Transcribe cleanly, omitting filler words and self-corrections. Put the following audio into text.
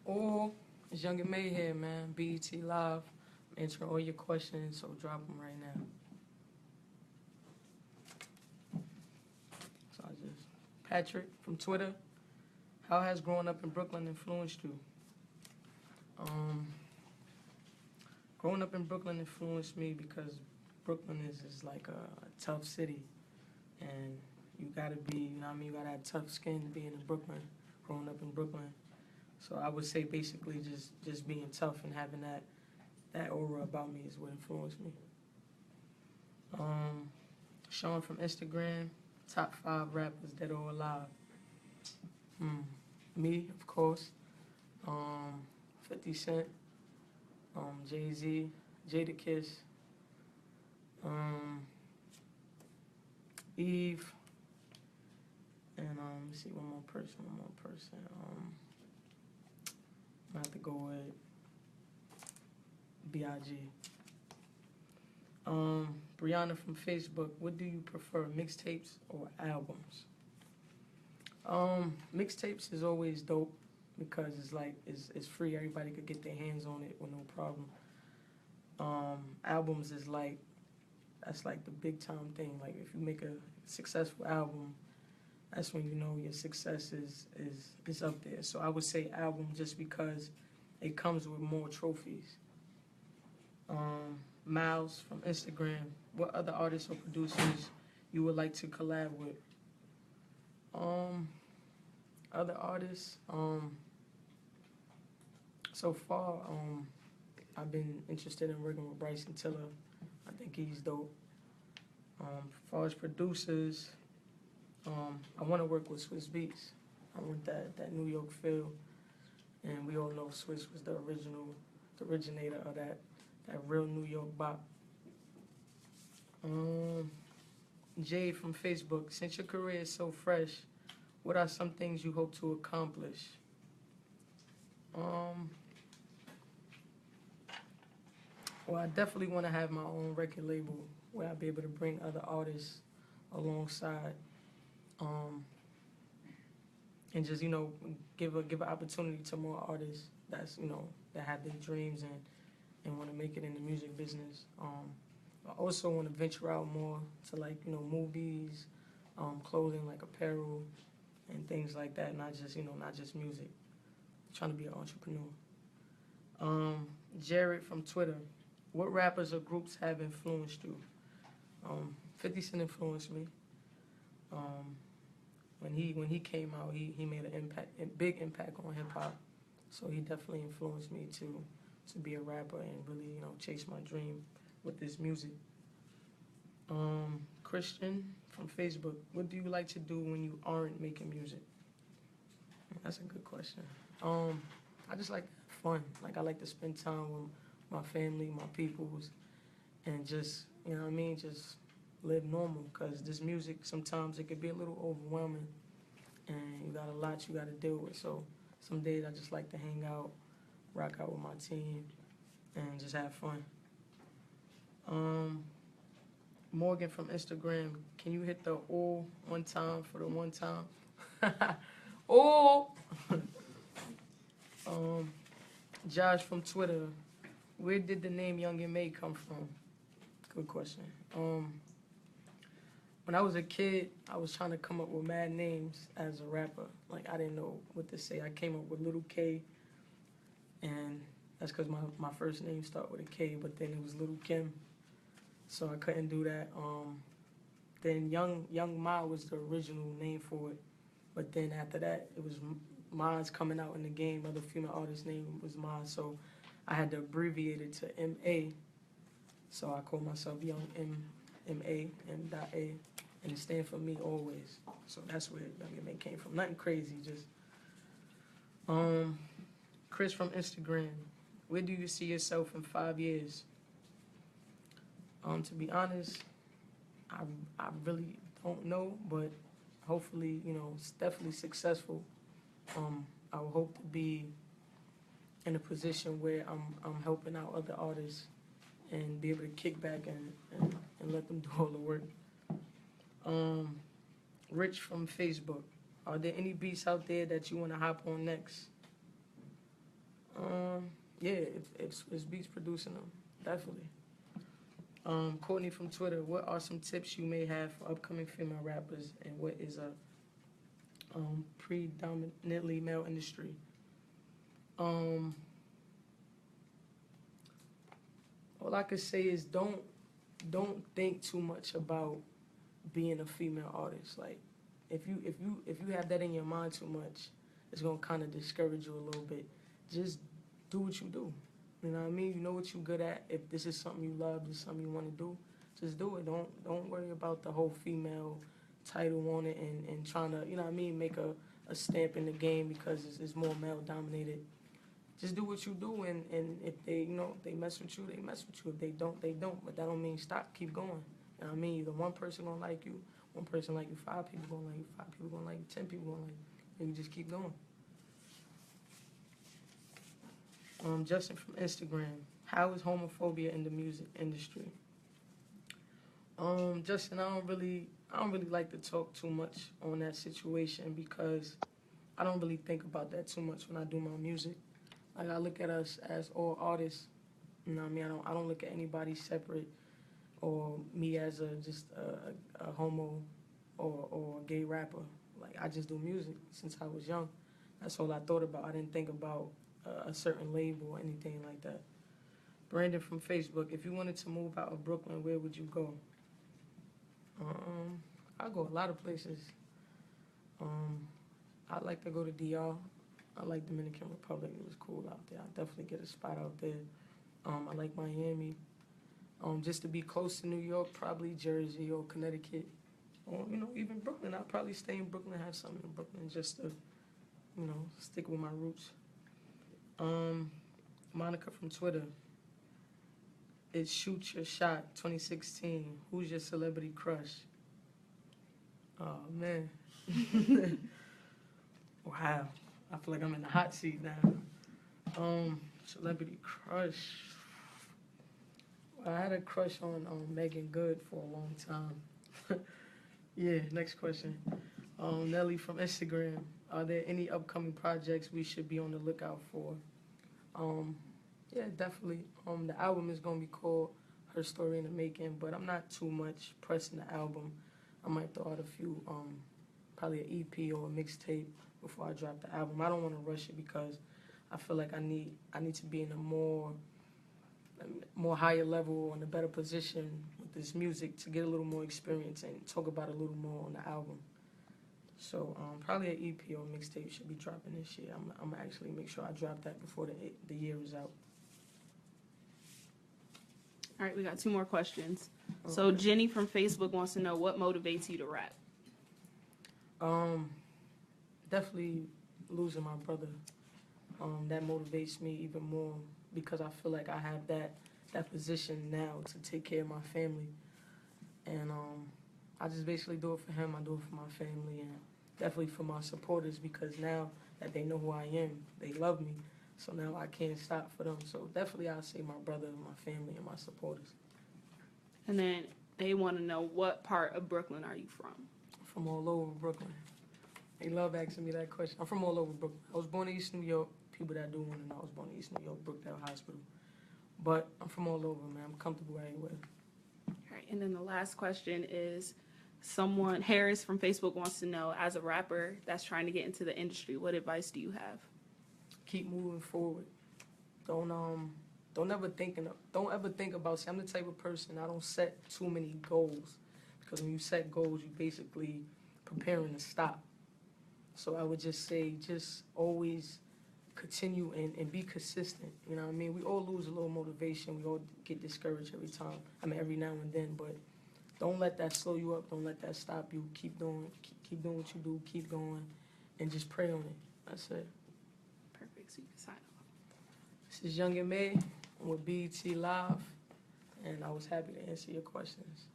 Or it's Young M.A here, man. BET Live. I'm answering all your questions, so drop them right now. So I just Patrick from Twitter. How has growing up in Brooklyn influenced you? Growing up in Brooklyn influenced me because Brooklyn is like a tough city, and you gotta be, you know what I mean, you gotta have tough skin being in Brooklyn, growing up in Brooklyn. So I would say basically just being tough and having that aura about me is what influenced me. Sean from Instagram, top 5 rappers dead or alive. Me, of course. 50 Cent, Jay-Z, Jadakiss, Eve, and let me see, one more person. I have to go with B.I.G. Brianna from Facebook, what do you prefer, mixtapes or albums? Mixtapes is always dope because it's like it's free. Everybody could get their hands on it with no problem. Albums is like that's like the big time thing. Like if you make a successful album, that's when you know your success is up there. So I would say album just because it comes with more trophies. Miles from Instagram, what other artists or producers you would like to collab with? Other artists, so far, I've been interested in working with Bryson Tiller. I think he's dope. As far as producers, I want to work with Swiss Beats. I want that New York feel, and we all know Swiss was the originator of that real New York bop. Jay from Facebook, since your career is so fresh, what are some things you hope to accomplish? Well, I definitely want to have my own record label where I'll be able to bring other artists alongside, and just give an opportunity to more artists that have their dreams and want to make it in the music business. I also want to venture out more to movies, clothing like apparel and things like that. Not just music. I'm trying to be an entrepreneur. Jared from Twitter, what rappers or groups have influenced you? 50 Cent influenced me. When he came out, he made a big impact on hip hop. So he definitely influenced me to be a rapper and really chase my dream with this music. Christian from Facebook, what do you like to do when you aren't making music? That's a good question. I just like to have fun. Like I like to spend time with my family, my peoples, and just just live normal. Cause this music sometimes it could be a little overwhelming, and you got a lot you got to deal with. So some days I just like to hang out, rock out with my team, and just have fun. Morgan from Instagram, can you hit the ooh one time for the one time? Ooh! Josh from Twitter, where did the name Young M.A come from? Good question. When I was a kid, I was trying to come up with mad names as a rapper. Like I didn't know what to say. I came up with Little K, and that's because my first name started with a K, but then it was Little Kim, so I couldn't do that. Then Young M.A was the original name for it, but then after that, it was Ma's coming out in the game. Other female artist's name was Ma, so I had to abbreviate it to M.A. So I call myself Young M.A. M.A. and it stands for me always. So that's where Young M.A came from. Nothing crazy, just. Chris from Instagram, where do you see yourself in 5 years? To be honest, I really don't know, but hopefully, it's definitely successful. I would hope to be in a position where I'm helping out other artists and be able to kick back and let them do all the work. Rich from Facebook, are there any beats out there that you want to hop on next? Yeah, it's Beats producing them, definitely. Courtney from Twitter, what are some tips you may have for upcoming female rappers, and what is a predominantly male industry? Um, all I could say is don't think too much about being a female artist. Like, if you have that in your mind too much, it's gonna kind of discourage you a little bit. Just do what you do. You know what I mean? You know what you're good at. If this is something you love, this is something you want to do, just do it. Don't worry about the whole female title on it and trying to, you know what I mean, make a stamp in the game because it's more male dominated. Just do what you do, and if they, you know, they mess with you, they mess with you. If they don't, they don't. But that don't mean stop. Keep going. You know what I mean? Either one person gonna like you, one person like you, 5 people gonna like you, 5 people gonna like you, 10 people gonna like you. And you just keep going. Justin from Instagram, how is homophobia in the music industry? Justin, I don't really like to talk too much on that situation because I don't really think about that too much when I do my music. Like, I look at us as all artists. You know what I mean? I don't look at anybody separate, or me as just a homo or a gay rapper. Like, I just do music since I was young. That's all I thought about. I didn't think about a certain label or anything like that. Brandon from Facebook, if you wanted to move out of Brooklyn, where would you go? I'd go a lot of places. I'd like to go to DR. I like Dominican Republic. It was cool out there. I'd definitely get a spot out there. I like Miami. Just to be close to New York, probably Jersey or Connecticut. Or, you know, even Brooklyn. I'd probably stay in Brooklyn, have something in Brooklyn just to, you know, stick with my roots. Monica from Twitter. It's Shoot Your Shot 2016. Who's your celebrity crush? Oh, man. Wow. I feel like I'm in the hot seat now. Celebrity crush. Well, I had a crush on Megan Good for a long time. Yeah, next question. Nelly from Instagram. Are there any upcoming projects we should be on the lookout for? Yeah, definitely. The album is gonna be called Her Story in the Making, but I'm not too much pressing the album. I might throw out a few, probably an EP or a mixtape before I drop the album. I don't want to rush it because I feel like I need to be in a more higher level and a better position with this music to get a little more experience and talk about it a little more on the album. So probably an EP or mixtape should be dropping this year. I'm gonna actually make sure I drop that before the year is out. All right, we got 2 more questions. Okay. So Jenny from Facebook wants to know what motivates you to rap. Definitely losing my brother. That motivates me even more because I feel like I have that position now to take care of my family. And I just basically do it for him. I do it for my family and definitely for my supporters because now that they know who I am, they love me. So now I can't stop for them. So definitely I'll say my brother, my family, and my supporters. And then they want to know, what part of Brooklyn are you from? I'm from all over Brooklyn. They love asking me that question. I'm from all over Brooklyn. I was born in East New York. People that do want to know I was born in East New York, Brookdale Hospital. But I'm from all over, man. I'm comfortable anywhere. All right, and then the last question is, Harris from Facebook wants to know, as a rapper that's trying to get into the industry, what advice do you have? Keep moving forward. Don't ever think about. See, I'm the type of person, I don't set too many goals because when you set goals, you basically preparing to stop. So I would just say, just always continue and be consistent. You know what I mean? We all lose a little motivation. We all get discouraged every now and then. But don't let that slow you up. Don't let that stop you. Keep doing what you do. Keep going, and just pray on it. That's it. Perfect. So you can sign off. This is Young M.A. I'm with BET Live, and I was happy to answer your questions.